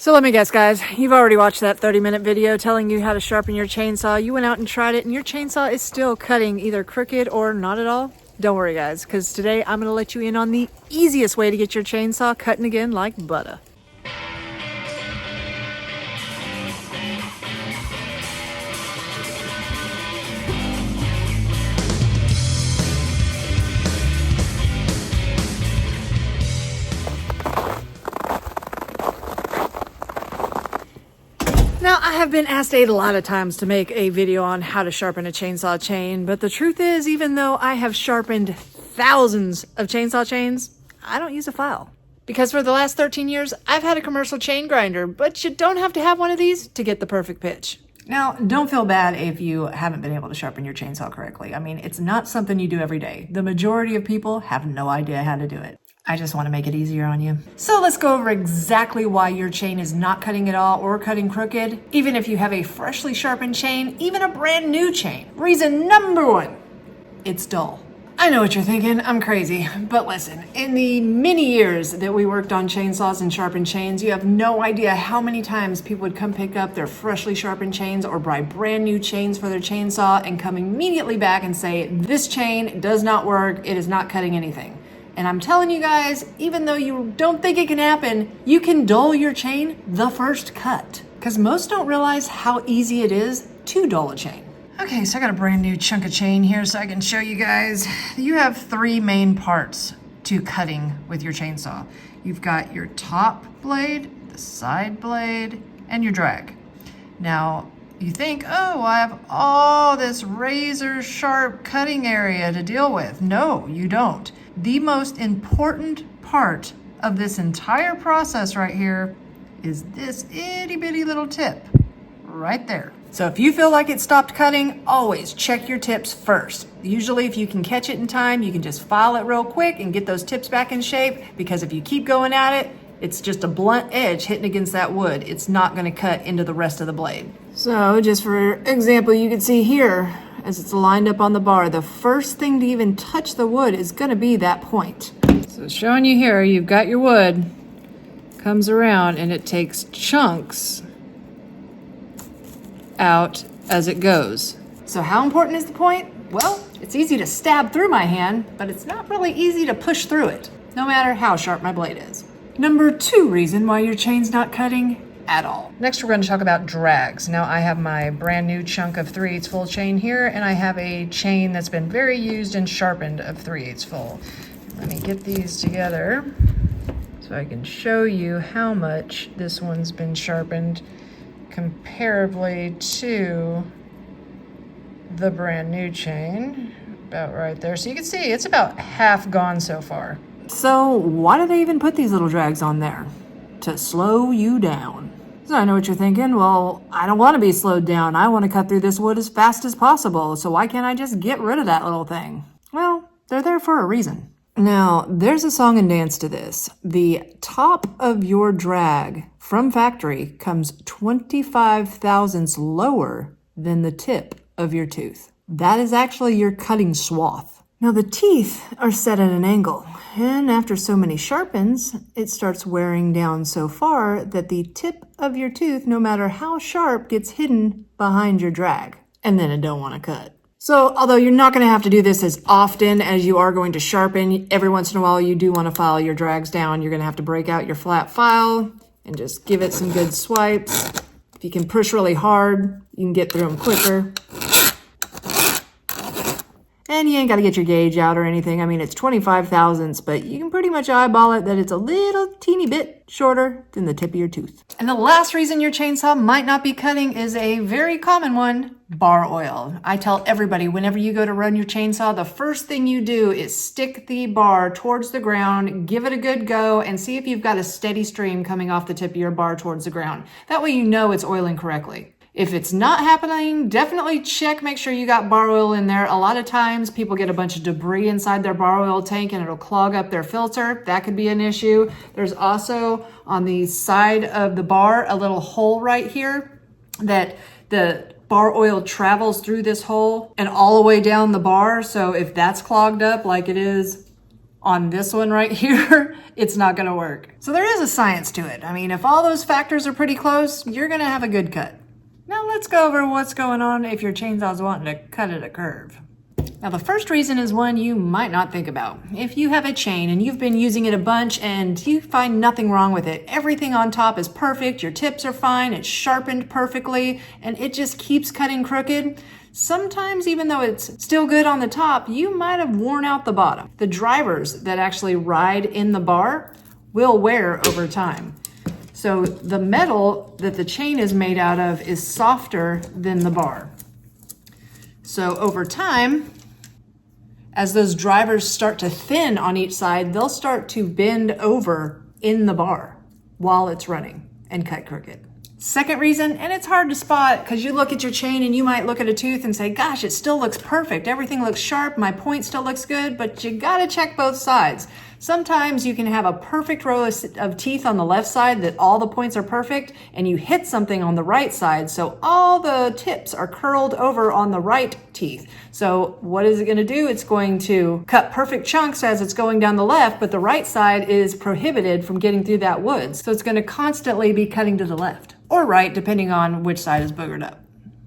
So let me guess, guys, you've already watched that 30-minute video telling you how to sharpen your chainsaw. You went out and tried it and your chainsaw is still cutting either crooked or not at all. Don't worry, guys, because today I'm going to let you in on the easiest way to get your chainsaw cutting again like butter. Now, I have been asked a lot of times to make a video on how to sharpen a chainsaw chain, but the truth is, even though I have sharpened thousands of chainsaw chains, I don't use a file. Because for the last 13 years, I've had a commercial chain grinder, but you don't have to have one of these to get the perfect pitch. Now, don't feel bad if you haven't been able to sharpen your chainsaw correctly. I mean, it's not something you do every day. The majority of people have no idea how to do it. I just want to make it easier on you. So let's go over exactly why your chain is not cutting at all or cutting crooked, even if you have a freshly sharpened chain, even a brand new chain. Reason number one, it's dull. I know what you're thinking, I'm crazy, but listen, in the many years that we worked on chainsaws and sharpened chains, you have no idea how many times people would come pick up their freshly sharpened chains or buy brand new chains for their chainsaw and come immediately back and say, this chain does not work, it is not cutting anything. And I'm telling you guys, even though you don't think it can happen, you can dull your chain the first cut. Because most don't realize how easy it is to dull a chain. Okay, so I got a brand new chunk of chain here so I can show you guys. You have three main parts to cutting with your chainsaw. You've got your top blade, the side blade, and your drag. Now, you think, oh, I have all this razor sharp cutting area to deal with. No, you don't. The most important part of this entire process right here is this itty bitty little tip right there. So if you feel like it stopped cutting, always check your tips first. Usually if you can catch it in time, you can just file it real quick and get those tips back in shape, because if you keep going at it, it's just a blunt edge hitting against that wood. It's not going to cut into the rest of the blade. So just for example, you can see here, as it's lined up on the bar, the first thing to even touch the wood is going to be that point. So showing you here, you've got your wood, comes around and it takes chunks out as it goes. So how important is the point? Well, it's easy to stab through my hand, but it's not really easy to push through it, no matter how sharp my blade is. Number two reason why your chain's not cutting at all. Next, we're going to talk about drags. Now, I have my brand new chunk of 3/8 full chain here, and I have a chain that's been very used and sharpened of 3/8 full. Let me get these together so I can show you how much this one's been sharpened comparably to the brand new chain. About right there. So you can see it's about half gone so far. So why do they even put these little drags on there? To slow you down. So I know what you're thinking. Well, I don't want to be slowed down. I want to cut through this wood as fast as possible. So why can't I just get rid of that little thing? Well, they're there for a reason. Now, there's a song and dance to this. The top of your drag from factory comes 25 thousandths lower than the tip of your tooth. That is actually your cutting swath. Now, the teeth are set at an angle, and after so many sharpens, it starts wearing down so far that the tip of your tooth, no matter how sharp, gets hidden behind your drag, and then it don't want to cut. So, although you're not going to have to do this as often as you are going to sharpen, every once in a while you do want to file your drags down. You're going to have to break out your flat file and just give it some good swipes. If you can push really hard, you can get through them quicker. And you ain't got to get your gauge out or anything. I mean, it's 25 thousandths, but you can pretty much eyeball it that it's a little teeny bit shorter than the tip of your tooth. And the last reason your chainsaw might not be cutting is a very common one, bar oil. I tell everybody, whenever you go to run your chainsaw, the first thing you do is stick the bar towards the ground, give it a good go, and see if you've got a steady stream coming off the tip of your bar towards the ground. That way you know it's oiling correctly. If it's not happening, definitely check, make sure you got bar oil in there. A lot of times people get a bunch of debris inside their bar oil tank and it'll clog up their filter. That could be an issue. There's also on the side of the bar a little hole right here that the bar oil travels through this hole and all the way down the bar. So if that's clogged up like it is On this one right here, it's not gonna work. So there is a science to it. I mean, if all those factors are pretty close, you're gonna have a good cut. Now let's go over what's going on if your chainsaw's wanting to cut at a curve. Now the first reason is one you might not think about. If you have a chain and you've been using it a bunch and you find nothing wrong with it, everything on top is perfect, your tips are fine, it's sharpened perfectly, and it just keeps cutting crooked, sometimes even though it's still good on the top, you might have worn out the bottom. The drivers that actually ride in the bar will wear over time. So the metal that the chain is made out of is softer than the bar. So over time, as those drivers start to thin on each side, they'll start to bend over in the bar while it's running and cut crooked. Second reason, and it's hard to spot because you look at your chain and you might look at a tooth and say, gosh, it still looks perfect. Everything looks sharp. My point still looks good, but you gotta check both sides. Sometimes you can have a perfect row of teeth on the left side that all the points are perfect, and you hit something on the right side, so all the tips are curled over on the right teeth. So what is it going to do? It's going to cut perfect chunks as it's going down the left, but the right side is prohibited from getting through that wood. So it's going to constantly be cutting to the left or right, depending on which side is boogered up.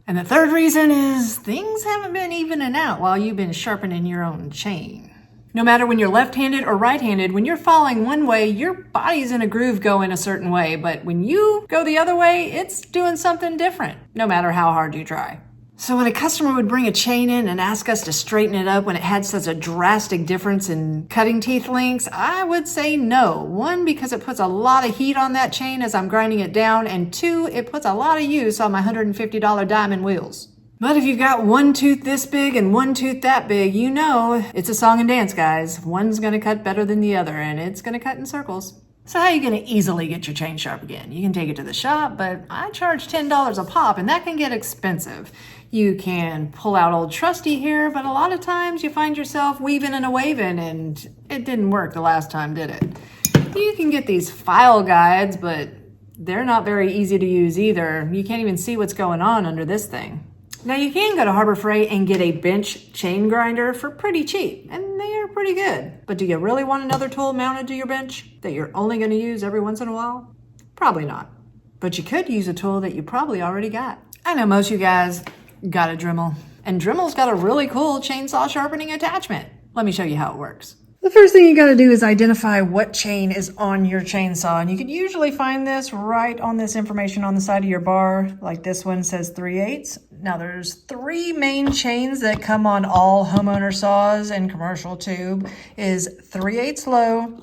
And the third reason is things haven't been evening out while you've been sharpening your own chain. No matter when you're left-handed or right-handed, when you're falling one way, your body's in a groove going a certain way, but when you go the other way, it's doing something different, no matter how hard you try. So when a customer would bring a chain in and ask us to straighten it up when it had such a drastic difference in cutting teeth lengths, I would say no. One, because it puts a lot of heat on that chain as I'm grinding it down, and two, it puts a lot of use on my $150 diamond wheels. But if you've got one tooth this big and one tooth that big, you know it's a song and dance, guys. One's gonna cut better than the other, and it's gonna cut in circles. So how are you gonna easily get your chain sharp again? You can take it to the shop, but I charge $10 a pop, and that can get expensive. You can pull out old trusty here, but a lot of times you find yourself weaving and a waving, and it didn't work the last time, did it? You can get these file guides, but they're not very easy to use either. You can't even see what's going on under this thing. Now you can go to Harbor Freight and get a bench chain grinder for pretty cheap, and they are pretty good. But do you really want another tool mounted to your bench that you're only going to use every once in a while? Probably not. But you could use a tool that you probably already got. I know most of you guys got a Dremel, and Dremel's got a really cool chainsaw sharpening attachment. Let me show you how it works. The first thing you got to do is identify what chain is on your chainsaw, and you can usually find this right on this information on the side of your bar. Like this one says 3/8. Now there's 3 main chains that come on all homeowner saws and commercial tube is 3/8 low,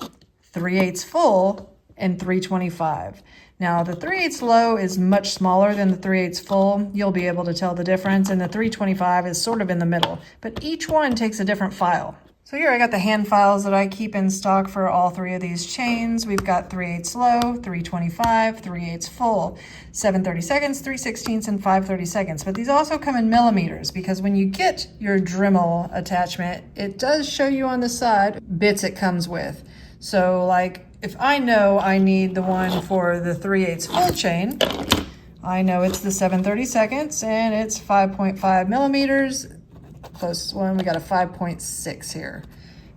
3/8 full, and 325. Now the 3/8 low is much smaller than the 3/8 full. You'll be able to tell the difference, and the 325 is sort of in the middle, but each one takes a different file. So here I got the hand files that I keep in stock for all 3 of these chains. We've got 3/8 low, 325, 3/8 full, 7/32, 3/16, and 5/32. But these also come in millimeters, because when you get your Dremel attachment, it does show you on the side bits it comes with. So like if I know I need the one for the 3/8 full chain, I know it's the 7/32 and it's 5.5 millimeters. Closest one, we got a 5.6 here.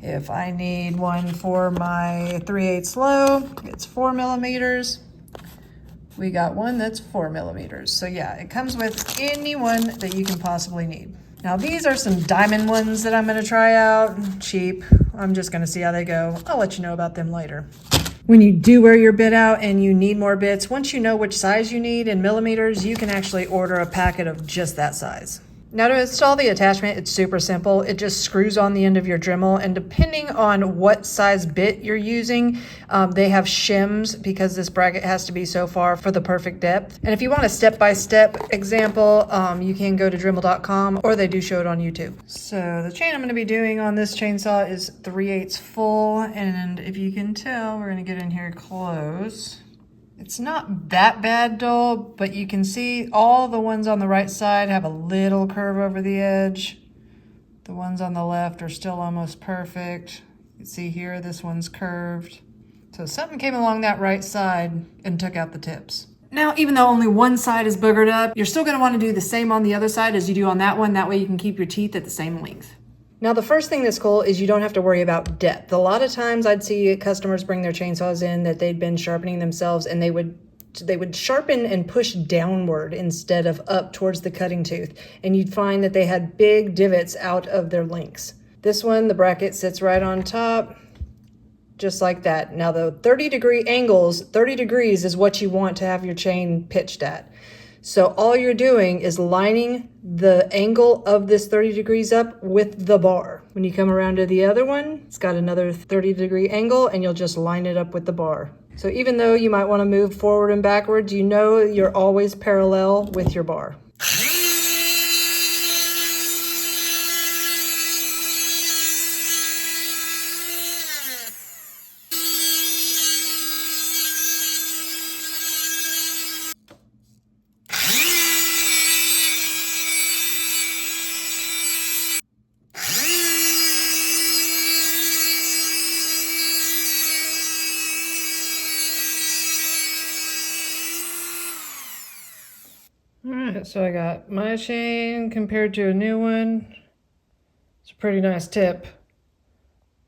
If I need one for my 3/8 low, it's 4 millimeters. We got one that's 4 millimeters. So yeah, it comes with any one that you can possibly need. Now these are some diamond ones that I'm gonna try out. Cheap, I'm just gonna see how they go. I'll let you know about them later. When you do wear your bit out and you need more bits, once you know which size you need in millimeters, you can actually order a packet of just that size. Now to install the attachment, it's super simple. It just screws on the end of your Dremel, and depending on what size bit you're using, they have shims because this bracket has to be so far for the perfect depth. And if you want a step-by-step example, you can go to Dremel.com, or they do show it on YouTube. So the chain I'm going to be doing on this chainsaw is 3/8 full, and if you can tell, we're going to get in here close. It's not that bad dull, but you can see all the ones on the right side have a little curve over the edge. The ones on the left are still almost perfect. You can see here, this one's curved. So something came along that right side and took out the tips. Now, even though only one side is boogered up, you're still gonna wanna do the same on the other side as you do on that one. That way you can keep your teeth at the same length. Now, the first thing that's cool is you don't have to worry about depth. A lot of times I'd see customers bring their chainsaws in that they'd been sharpening themselves, and they would sharpen and push downward instead of up towards the cutting tooth. And you'd find that they had big divots out of their links. This one, the bracket sits right on top, just like that. Now the 30-degree angles, 30 degrees is what you want to have your chain pitched at. So all you're doing is lining the angle of this 30 degrees up with the bar. When you come around to the other one, it's got another 30-degree angle, and you'll just line it up with the bar. So even though you might want to move forward and backwards, you know you're always parallel with your bar. Alright, so I got my chain compared to a new one. It's a pretty nice tip.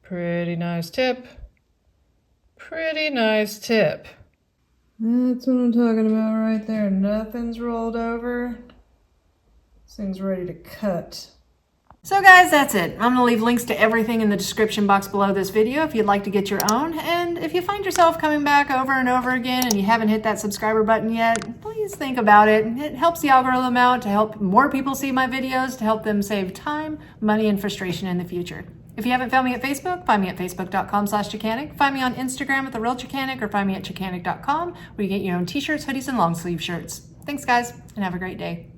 Pretty nice tip. Pretty nice tip. That's what I'm talking about right there. Nothing's rolled over. This thing's ready to cut. So guys, that's it. I'm gonna leave links to everything in the description box below this video if you'd like to get your own. And if you find yourself coming back over and over again and you haven't hit that subscriber button yet, please think about it. It helps the algorithm out to help more people see my videos, to help them save time, money, and frustration in the future. If you haven't found me at Facebook, find me at facebook.com/Chickanic. Find me on Instagram at TheRealChickanic, or find me at Chickanic.com, where you get your own t-shirts, hoodies, and long sleeve shirts. Thanks guys, and have a great day.